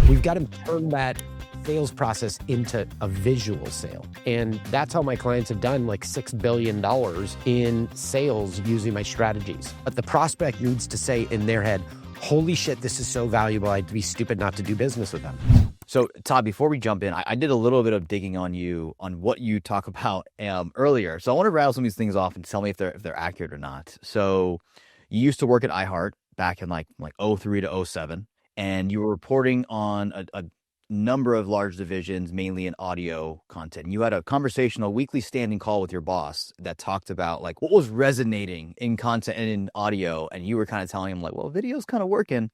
We've got to turn that sales process into a visual sale. And that's how my clients have done like $6 billion in sales using my strategies. But the prospect needs to say in their head, holy shit, this is so valuable. I'd be stupid not to do business with them. So Todd, before we jump in, I did a little bit of digging on you on what you talk about earlier. So I want to rattle some of these things off and tell me if they're accurate or not. So you used to work at iHeart back in like 03 to 07, and you were reporting on a number of large divisions, mainly in audio content. You had a conversational weekly standing call with your boss that talked about like what was resonating in content and in audio, and you were kind of telling him like, well, video's kind of working.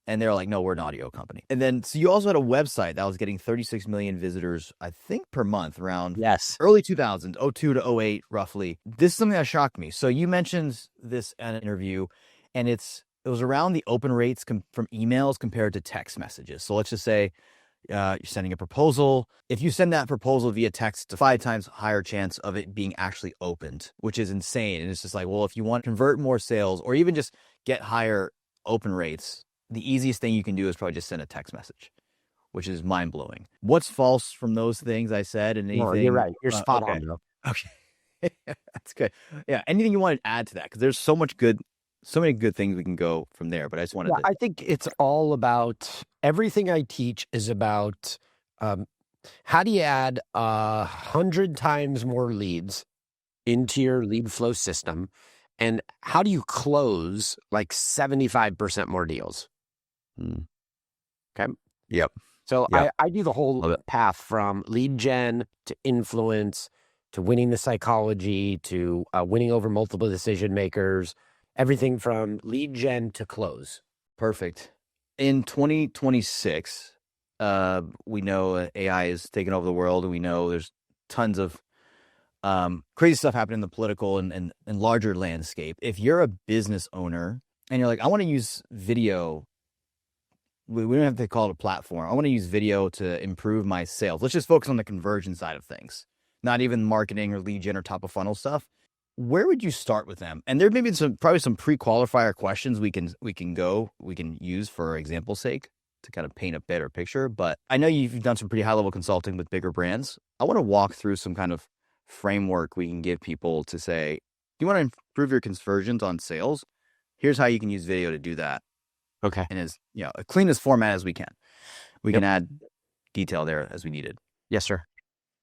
And they're like, no, we're an audio company. And then, so you also had a website that was getting 36 million visitors, I think, per month around early 2000s, 02 to 08, roughly. This is something that shocked me. So you mentioned this in an interview, and it was around the open rates from emails compared to text messages. So let's just say you're sending a proposal. If you send that proposal via text, it's a 5 times higher chance of it being actually opened, which is insane. And it's just like, well, if you want to convert more sales or even just get higher open rates, the easiest thing you can do is probably just send a text message, which is mind blowing. What's false from those things I said? And anything? No, you're right. You're spot okay. on, though. Okay. That's good. Yeah. Anything you want to add to that? Because there's so many good things we can go from there, but I just wanted to. I think it's all about, everything I teach is about how do you add 100 times more leads into your lead flow system, and how do you close like 75% more deals? Okay. Yep. So I do the whole path from lead gen to influence to winning the psychology to winning over multiple decision makers, everything from lead gen to close. Perfect. In 2026, we know AI is taking over the world, and we know there's tons of crazy stuff happening in the political and larger landscape. If you're a business owner and you're like, I want to use video, we don't have to call it a platform. I want to use video to improve my sales. Let's just focus on the conversion side of things, not even marketing or lead gen or top of funnel stuff. Where would you start with them? And there may be probably some pre-qualifier questions we can use for example's sake to kind of paint a better picture. But I know you've done some pretty high level consulting with bigger brands. I want to walk through some kind of framework we can give people to say, do you want to improve your conversions on sales? Here's how you can use video to do that. Okay. And as a cleanest format as we can. We can add detail there as we needed. Yes, sir.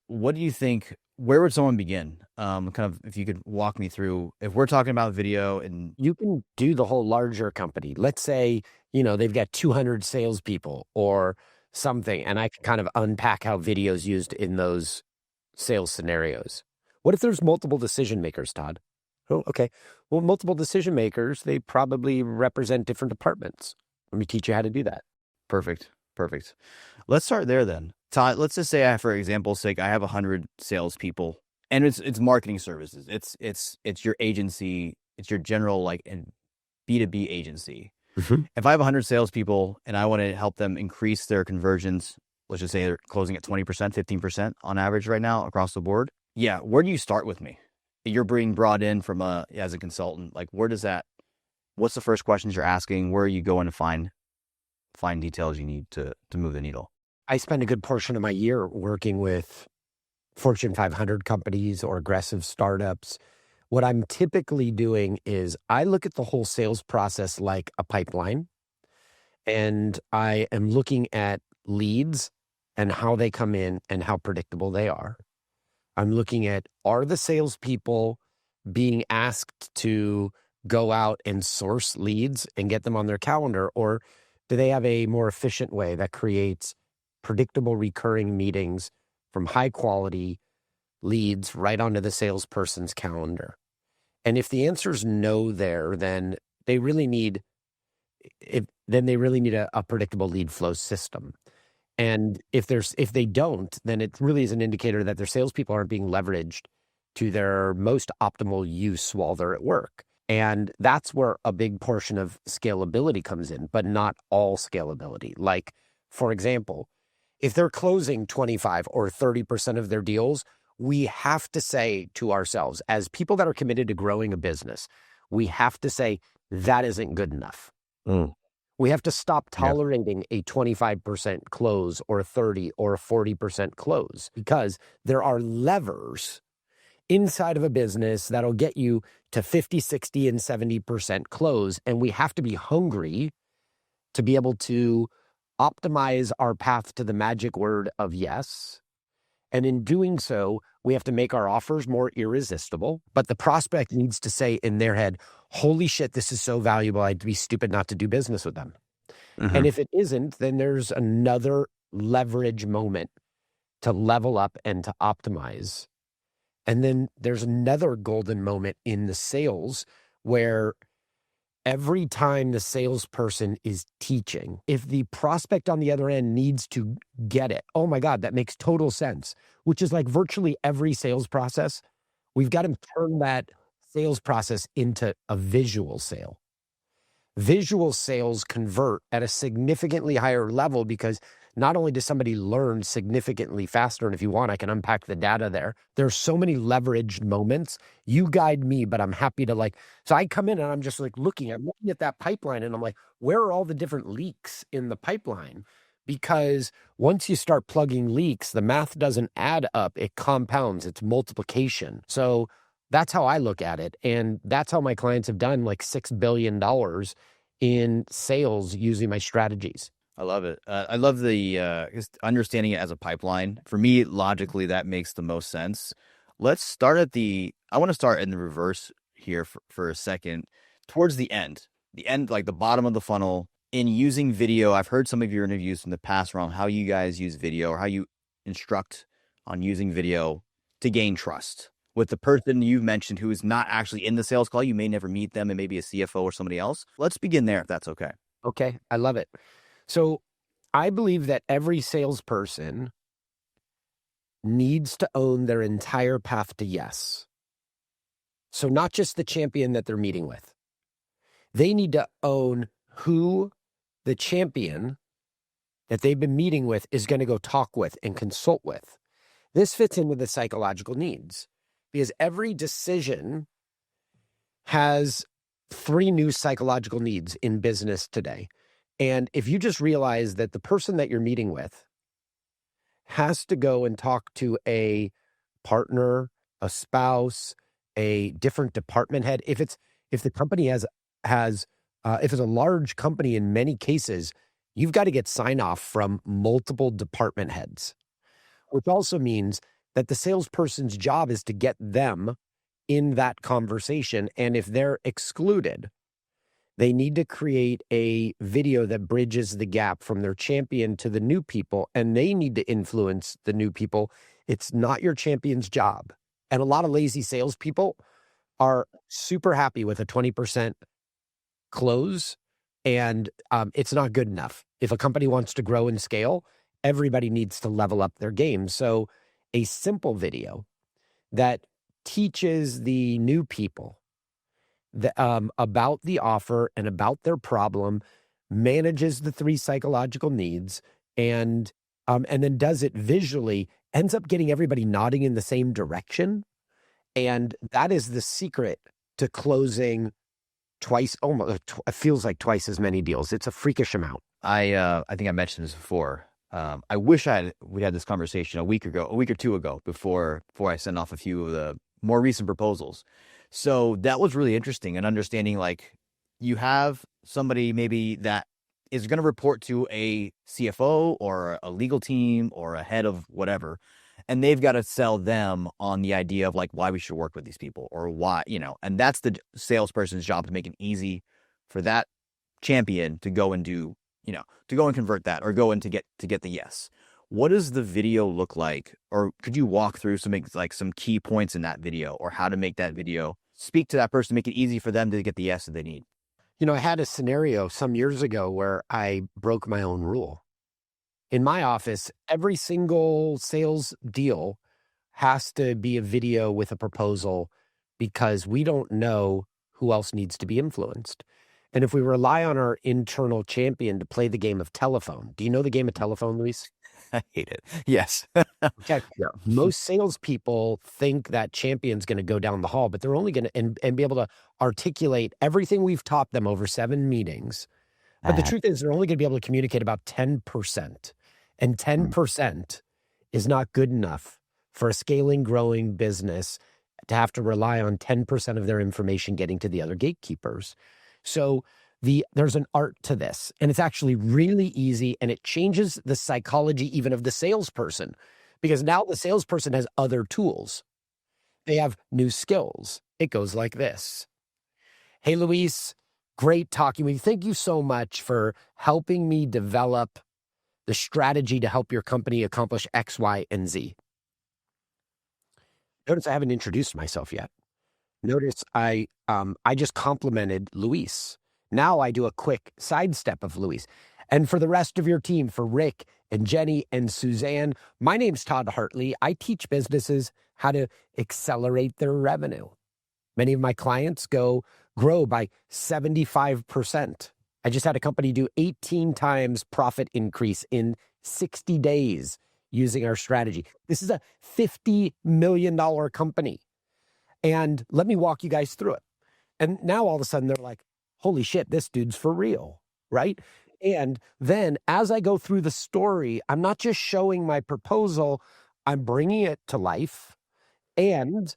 What do you think? Where would someone begin? Kind of, if you could walk me through, if we're talking about video, and you can do the whole larger company. Let's say, they've got 200 salespeople or something, and I can kind of unpack how video is used in those sales scenarios. What if there's multiple decision makers, Todd? Oh, okay. Well, multiple decision makers, they probably represent different departments. Let me teach you how to do that. Perfect. Let's start there then. Todd, let's just say, for example's sake, I have 100 salespeople, and it's marketing services. It's your agency. It's your general B2B agency. Mm-hmm. If I have 100 salespeople and I want to help them increase their conversions, let's just say they're closing at 20%, 15% on average right now across the board. Yeah, where do you start with me? You're being brought in from as a consultant. Like, what's the first questions you're asking? Where are you going to find details you need to move the needle? I spend a good portion of my year working with Fortune 500 companies or aggressive startups. What I'm typically doing is I look at the whole sales process like a pipeline, and I am looking at leads and how they come in and how predictable they are. I'm looking at, are the salespeople being asked to go out and source leads and get them on their calendar, or do they have a more efficient way that creates predictable recurring meetings from high quality leads right onto the salesperson's calendar? And if the answer is no there, then they really need a predictable lead flow system. And if they don't, then it really is an indicator that their salespeople aren't being leveraged to their most optimal use while they're at work. And that's where a big portion of scalability comes in, but not all scalability. Like, for example, if they're closing 25 or 30% of their deals, we have to say to ourselves, as people that are committed to growing a business, we have to say that isn't good enough. We have to stop Yeah. tolerating a 25% close or a 30 or a 40% close, because there are levers inside of a business that'll get you to 50, 60, and 70% close. And we have to be hungry to be able to optimize our path to the magic word of yes. And in doing so, we have to make our offers more irresistible. But the prospect needs to say in their head, holy shit, this is so valuable, I'd be stupid not to do business with them. And Hmm. if it isn't, then there's another leverage moment to level up and to optimize. And then there's another golden moment in the sales where every time the salesperson is teaching, if the prospect on the other end needs to get it, oh my God, that makes total sense, which is like virtually every sales process. We've got to turn that sales process into a visual sale. Visual sales convert at a significantly higher level because not only does somebody learn significantly faster, and if you want, I can unpack the data there. There's so many leveraged moments. You guide me, but I'm happy to so I come in and I'm just I'm looking at that pipeline and I'm like, where are all the different leaks in the pipeline? Because once you start plugging leaks, the math doesn't add up. It compounds, it's multiplication. So that's how I look at it. And that's how my clients have done like $6 billion in sales using my strategies. I love it. I love the just understanding it as a pipeline. For me, logically, that makes the most sense. Let's start I want to start in the reverse here for a second, towards the end, like the bottom of the funnel. In using video, I've heard some of your interviews in the past around how you guys use video or how you instruct on using video to gain trust with the person you've mentioned who is not actually in the sales call. You may never meet them, and maybe a CFO or somebody else. Let's begin there if that's okay. Okay, I love it. So I believe that every salesperson needs to own their entire path to yes. So not just the champion that they're meeting with. They need to own who the champion that they've been meeting with is going to go talk with and consult with. This fits in with the psychological needs because every decision has 3 new psychological needs in business today. And if you just realize that the person that you're meeting with has to go and talk to a partner, a spouse, a different department head, if the company has if it's a large company, in many cases, you've got to get sign off from multiple department heads, which also means that the salesperson's job is to get them in that conversation. And if they're excluded, they need to create a video that bridges the gap from their champion to the new people, and they need to influence the new people. It's not your champion's job. And a lot of lazy salespeople are super happy with a 20% close, and it's not good enough. If a company wants to grow and scale, everybody needs to level up their game. So a simple video that teaches the new people about the offer and about their problem, manages the 3 psychological needs, and then does it visually, ends up getting everybody nodding in the same direction. And that is the secret to closing twice, almost it feels like twice as many deals. It's a freakish amount. I think I mentioned this before. I wish we had this conversation a week or 2 ago before I send off a few of the more recent proposals. So that was really interesting, and understanding like you have somebody maybe that is going to report to a CFO or a legal team or a head of whatever, and they've got to sell them on the idea of like why we should work with these people or why, and that's the salesperson's job, to make it easy for that champion to go and do, to go and convert that or go and to get the yes. What does the video look like? Or could you walk through some key points in that video, or how to make that video speak to that person, make it easy for them to get the yes that they need? I had a scenario some years ago where I broke my own rule. In my office, every single sales deal has to be a video with a proposal because we don't know who else needs to be influenced. And if we rely on our internal champion to play the game of telephone, do you know the game of telephone, Luis? I hate it. Yes. Okay. Yeah. Most salespeople think that champion's going to go down the hall, but they're only going to and be able to articulate everything we've taught them over 7 meetings But the truth is they're only going to be able to communicate about 10%. And 10% is not good enough for a scaling, growing business to have to rely on 10% of their information getting to the other gatekeepers. So there's an art to this, and it's actually really easy, and it changes the psychology even of the salesperson, because now the salesperson has other tools. They have new skills. It goes like this. Hey, Luis, great talking with you. Thank you so much for helping me develop the strategy to help your company accomplish X, Y, and Z. Notice I haven't introduced myself yet. Notice I just complimented Luis. Now I do a quick sidestep of Luis. And for the rest of your team, for Rick and Jenny and Suzanne, my name's Todd Hartley. I teach businesses how to accelerate their revenue. Many of my clients grow by 75%. I just had a company do 18 times profit increase in 60 days using our strategy. This is a $50 million company. And let me walk you guys through it. And now all of a sudden they're like, holy shit, this dude's for real, right? And then as I go through the story, I'm not just showing my proposal, I'm bringing it to life, and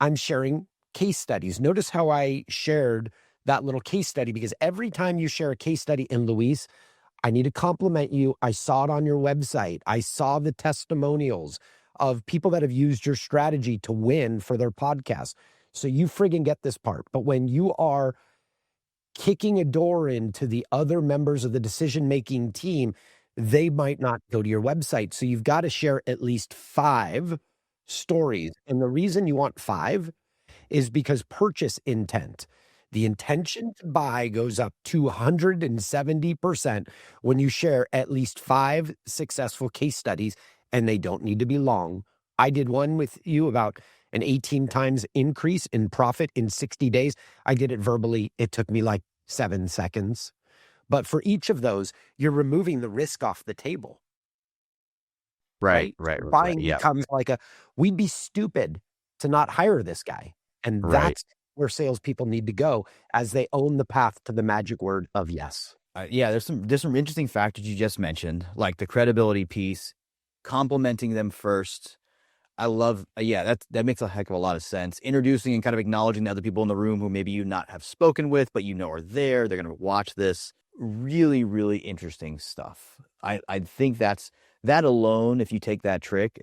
I'm sharing case studies. Notice how I shared that little case study, because every time you share a case study in Luis, I need to compliment you. I saw it on your website. I saw the testimonials of people that have used your strategy to win for their podcast. So you friggin' get this part. But when you are kicking a door into the other members of the decision-making team, they might not go to your website. So you've got to share at least 5 stories. And the reason you want 5 is because purchase intent, the intention to buy, goes up 270% when you share at least 5 successful case studies, and they don't need to be long. I did one with you about an 18 times increase in profit in 60 days. I did it verbally. It took me like 7 seconds. But for each of those, you're removing the risk off the table. Right. Buying Yeah. becomes like we'd be stupid to not hire this guy. And that's where salespeople need to go as they own the path to the magic word of yes. Yeah, there's some interesting factors you just mentioned, like the credibility piece, complimenting them first. I love, that makes a heck of a lot of sense. Introducing and kind of acknowledging the other people in the room who maybe you not have spoken with, but you know are there. They're going to watch this. Really, really interesting stuff. I think that alone, if you take that trick,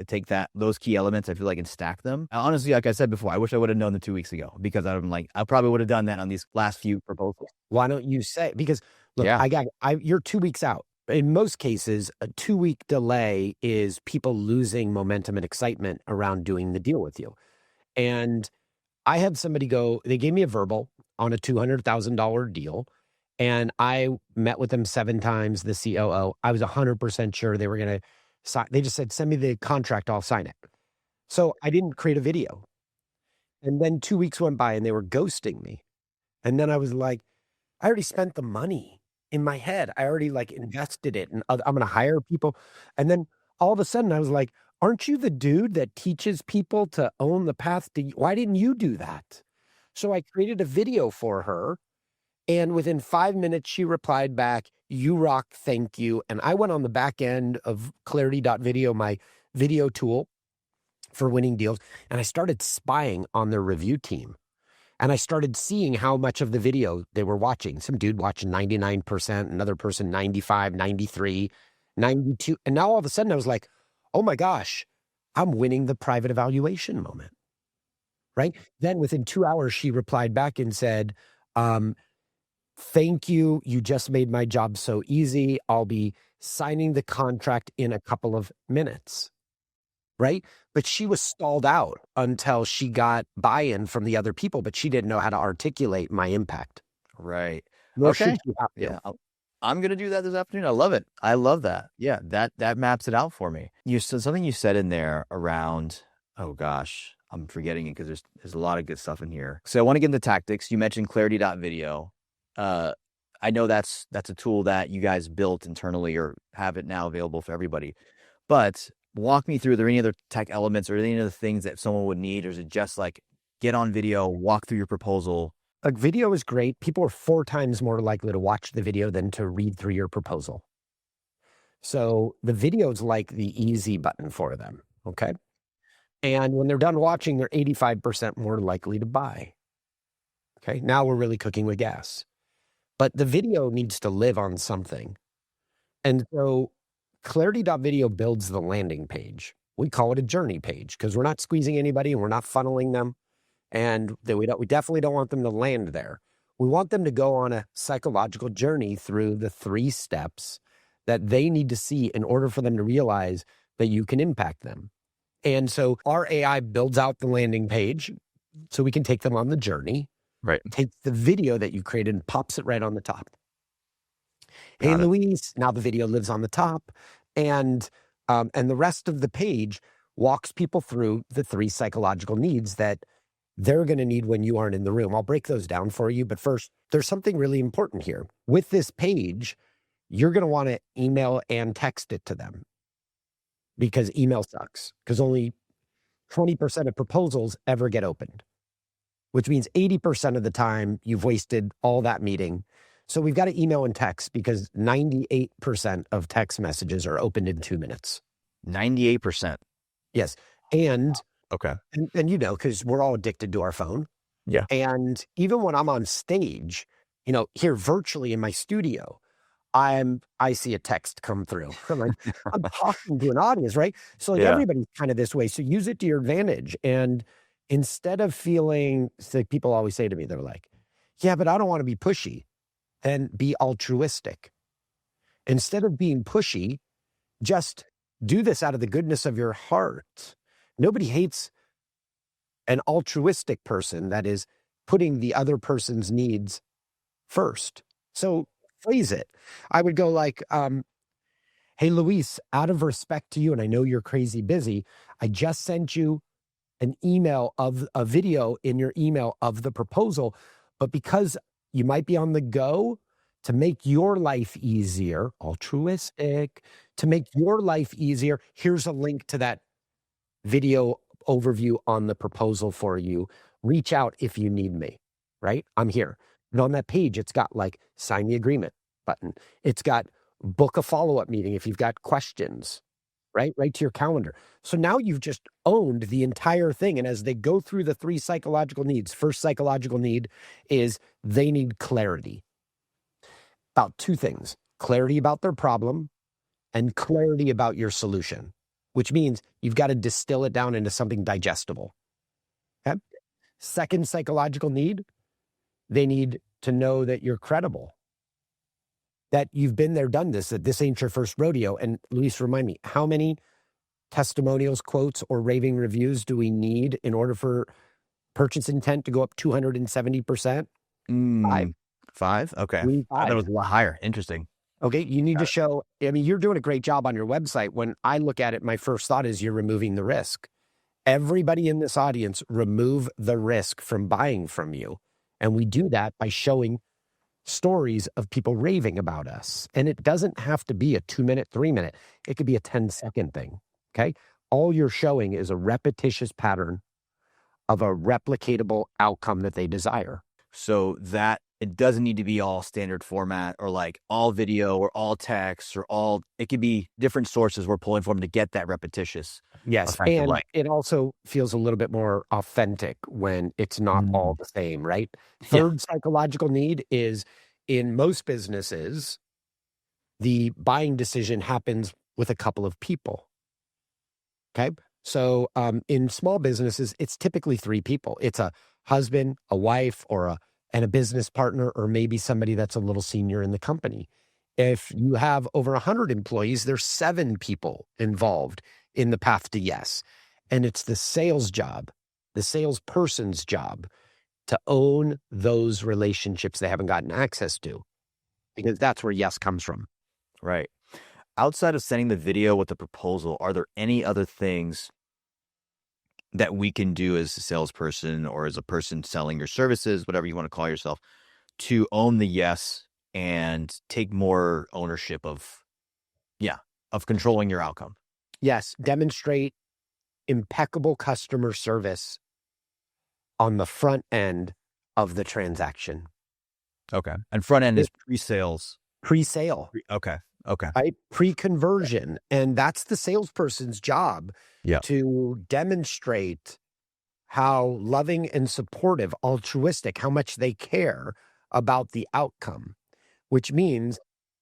those key elements, I feel like, and stack them. Honestly, like I said before, I wish I would have known them 2 weeks ago, because I'm like, I probably would have done that on these last few proposals. Why don't you say? Because look, Yeah. you're 2 weeks out. In most cases, a 2-week delay is people losing momentum and excitement around doing the deal with you. And I had somebody they gave me a verbal on a $200,000 deal. And I met with them 7 times, the COO. I was 100% sure they were going to sign. They just said, send me the contract, I'll sign it. So I didn't create a video. And then 2 weeks went by and they were ghosting me. And then I was like, I already spent the money in my head. I already invested it, and I'm going to hire people. And then all of a sudden I was like, aren't you the dude that teaches people to own the path to, why didn't you do that? So I created a video for her. And within 5 minutes, she replied back, you rock, thank you. And I went on the back end of clarity.video, my video tool for winning deals, and I started spying on their review team. And I started seeing how much of the video they were watching. Some dude watching 99%, another person 95, 93, 92. And now all of a sudden I was like, oh my gosh, I'm winning the private evaluation moment, right? Then within 2 hours, she replied back and said, thank you. You just made my job so easy. I'll be signing the contract in a couple of minutes. Right? But she was stalled out until she got buy-in from the other people, but she didn't know how to articulate my impact. Right. Nor Okay. should she have to. Yeah. I'm going to do that this afternoon. I love it. I love that. Yeah. That maps it out for me. Something you said in there around, oh gosh, I'm forgetting it because there's a lot of good stuff in here. So I want to get into tactics. You mentioned clarity.video. I know that's a tool that you guys built internally or have it now available for everybody, but walk me through, are there any other tech elements or any other things that someone would need, or is it just like get on video, walk through your proposal? Like video is great. People are 4 times more likely to watch the video than to read through your proposal. So the video is like the easy button for them. Okay. And when they're done watching, they're 85% more likely to buy. Okay. Now we're really cooking with gas. But the video needs to live on something. And so Clarity.video builds the landing page. We call it a journey page because we're not squeezing anybody and we're not funneling them. And we definitely don't want them to land there. We want them to go on a psychological journey through the 3 steps that they need to see in order for them to realize that you can impact them. And so our AI builds out the landing page so we can take them on the journey. Right. Takes the video that you created and pops it right on the top. Hey, Got it. Louise, now the video lives on the top. And the rest of the page walks people through the 3 psychological needs that they're going to need when you aren't in the room. I'll break those down for you. But first, there's something really important here. With this page, you're going to want to email and text it to them because email sucks because only 20% of proposals ever get opened, which means 80% of the time you've wasted all that meeting. So we've got to email and text because 98% of text messages are opened in 2 minutes. 98%. Yes. And Okay. And you know, because we're all addicted to our phone. Yeah. And even when I'm on stage, you know, here virtually in my studio, I see a text come through. I'm like, I'm talking to an audience, right? So like everybody's kind of this way. So use it to your advantage. And instead of feeling, so people always say to me, they're like, yeah, but I don't want to be pushy. And be altruistic. Instead of being pushy, just do this out of the goodness of your heart. Nobody hates an altruistic person that is putting the other person's needs first. So phrase it. I would go like, hey, Luis, out of respect to you, and I know you're crazy busy, I just sent you an email of a video in your email of the proposal, but because you might be on the go, to make your life easier, altruistic, to make your life easier, here's a link to that video overview on the proposal for you. Reach out if you need me, right? I'm here. And on that page, it's got like sign the agreement button. It's got book a follow-up meeting if you've got questions, right? Right to your calendar. So now you've just owned the entire thing. And as they go through the 3 psychological needs, first psychological need is they need clarity about 2 things: clarity about their problem and clarity about your solution, which means you've got to distill it down into something digestible. Okay? Second psychological need, they need to know that you're credible, that you've been there, done this, that this ain't your first rodeo. And Luis, remind me, how many testimonials, quotes, or raving reviews do we need in order for purchase intent to go up 270%? 5? Okay. We need I thought it 5. was a lot higher. Interesting. Okay, you need to show, I mean, you're doing a great job on your website. When I look at it, my first thought is you're removing the risk. Everybody in this audience, remove the risk from buying from you. And we do that by showing stories of people raving about us. And it doesn't have to be a 2-minute, 3-minute. It could be a 10-second thing, okay? All you're showing is a repetitious pattern of a replicatable outcome that they desire. So that it doesn't need to be all standard format or like all video or all text or all, it could be different sources we're pulling from to get that repetitious. Yes. And it also feels a little bit more authentic when it's not all the same, right? Third psychological need is, in most businesses, the buying decision happens with a couple of people. Okay. So in small businesses, it's typically 3 people. It's a husband, a wife, and a business partner, or maybe somebody that's a little senior in the company. If you have over 100 employees, there's 7 people involved in the path to yes. And it's the sales job, the salesperson's job, to own those relationships they haven't gotten access to, because that's where yes comes from. Right. Outside of sending the video with the proposal, are there any other things that we can do as a salesperson or as a person selling your services, whatever you want to call yourself, to own the yes and take more ownership of controlling your outcome? Yes. Demonstrate impeccable customer service on the front end of the transaction. Okay. And front end is It, pre-sales. pre-sale, Okay. Okay. right? Pre-conversion. And that's the salesperson's job Yeah. to demonstrate how loving and supportive, altruistic, how much they care about the outcome, which means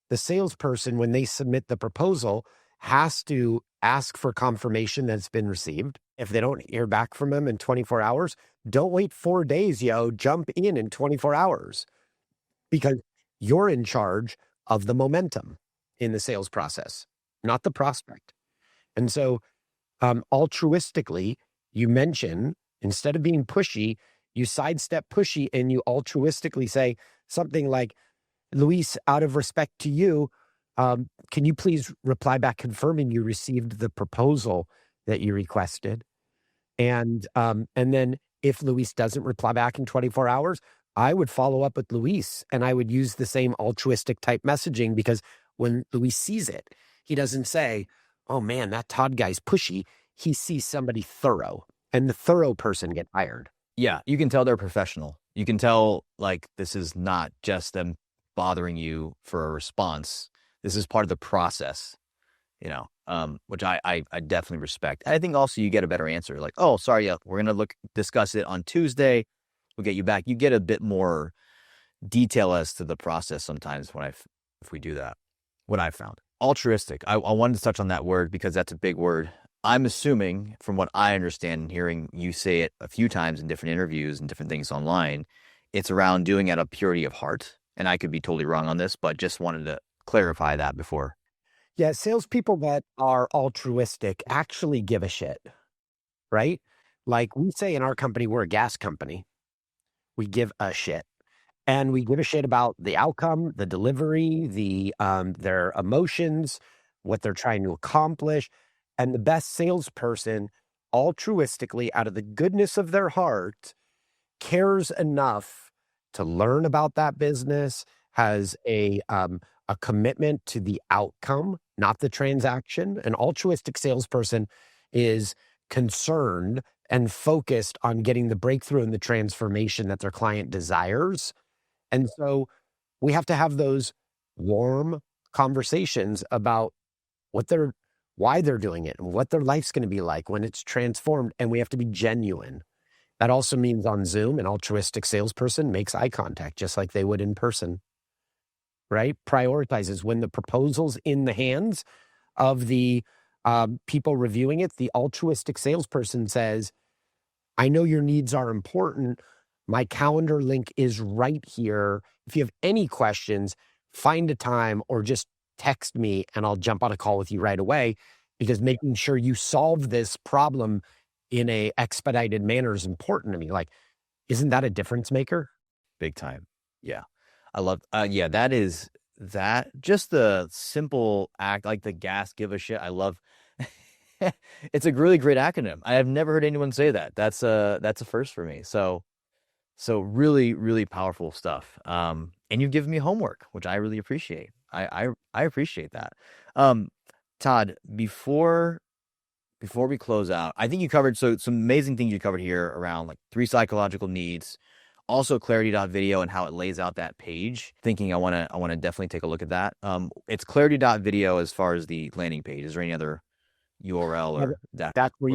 the salesperson, when they submit the proposal, has to ask for confirmation that it's been received. If they don't hear back from them in 24 hours, don't wait 4 days, jump in 24 hours because you're in charge of the momentum in the sales process, not the prospect. And so, altruistically, you mention, instead of being pushy, you sidestep pushy and you altruistically say something like, Luis, out of respect to you, can you please reply back confirming you received the proposal that you requested? And then if Luis doesn't reply back in 24 hours, I would follow up with Luis and I would use the same altruistic type messaging because when Luis sees it, he doesn't say, oh man, that Todd guy's pushy. He sees somebody thorough and the thorough person get hired. Yeah. You can tell they're professional. You can tell like this is not just them bothering you for a response. This is part of the process, which I definitely respect. I think also you get a better answer. Like, oh, sorry, yeah, we're gonna discuss it on Tuesday. We'll get you back. You get a bit more detail as to the process sometimes if we do that. What I've found. Altruistic. I wanted to touch on that word because that's a big word. I'm assuming, from what I understand and hearing you say it a few times in different interviews and different things online, it's around doing it out of purity of heart. And I could be totally wrong on this, but just wanted to clarify that before. Yeah, salespeople that are altruistic actually give a shit, right? Like we say in our company, we're a gas company. We give a shit. And we give a shit about the outcome, the delivery, their emotions, what they're trying to accomplish. And the best salesperson, altruistically, out of the goodness of their heart, cares enough to learn about that business, has a commitment to the outcome, not the transaction. An altruistic salesperson is concerned and focused on getting the breakthrough and the transformation that their client desires. And so we have to have those warm conversations about why they're doing it and what their life's going to be like when it's transformed. And we have to be genuine. That also means on Zoom, an altruistic salesperson makes eye contact just like they would in person, right? Prioritizes when the proposal's in the hands of the people reviewing it. The altruistic salesperson says, I know your needs are important. My calendar link is right here. If you have any questions, find a time or just text me and I'll jump on a call with you right away, because making sure you solve this problem in a expedited manner is important to me. Like, isn't that a difference maker? Big time. Yeah. I love, that just the simple act, like the gas give a shit. I love, it's a really great acronym. I have never heard anyone say that. That's a first for me. So really, really powerful stuff. And you've given me homework, which I really appreciate. I appreciate that. Todd, before we close out, I think you covered some amazing things you covered here around like 3 psychological needs, also clarity.video and how it lays out that page. Thinking I want to definitely take a look at that. It's clarity.video as far as the landing page. Is there any other URL or that? That's where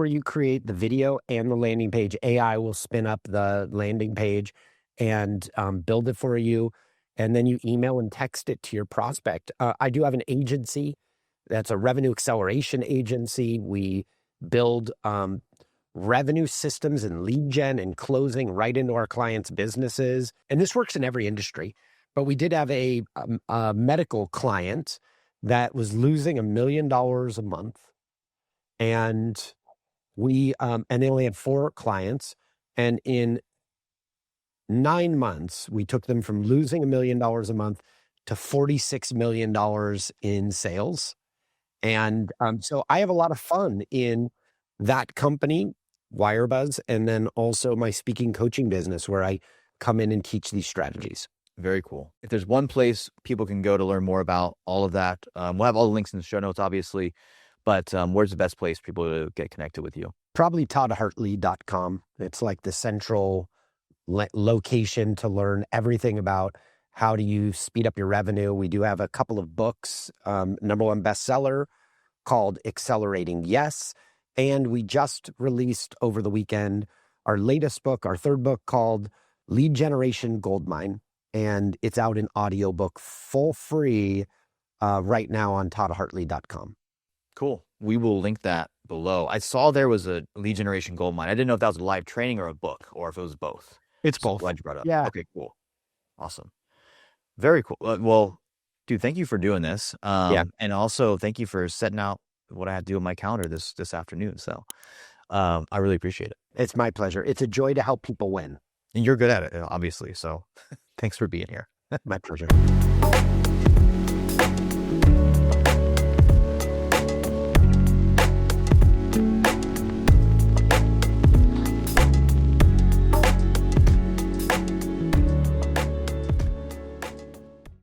you create the video and the landing page. AI will spin up the landing page and build it for you. And then you email and text it to your prospect. I do have an agency that's a revenue acceleration agency. We build revenue systems and lead gen and closing right into our clients' businesses. And this works in every industry. But we did have a medical client that was losing $1 million a month. And and they only had 4 clients. And in 9 months, we took them from losing $1 million a month to $46 million in sales. And so I have a lot of fun in that company, Wirebuzz, and then also my speaking coaching business where I come in and teach these strategies. Very cool. If there's one place people can go to learn more about all of that, we'll have all the links in the show notes, obviously. But where's the best place for people to get connected with you? Probably toddhartley.com. It's like the central location to learn everything about how do you speed up your revenue. We do have a couple of books, number one bestseller called Accelerating Yes. And we just released over the weekend our latest book, our third book called Lead Generation Goldmine. And it's out in audiobook full free right now on toddhartley.com. Cool. We will link that below. I saw there was a lead generation gold mine. I didn't know if that was a live training or a book or if it was both. It's So both. glad you brought it up. Yeah. Okay, cool. Awesome. Very cool. Well, dude, thank you for doing this. And also thank you for setting out what I had to do on my calendar this afternoon. So I really appreciate it. It's my pleasure. It's a joy to help people win. And you're good at it, obviously. So thanks for being here. My pleasure.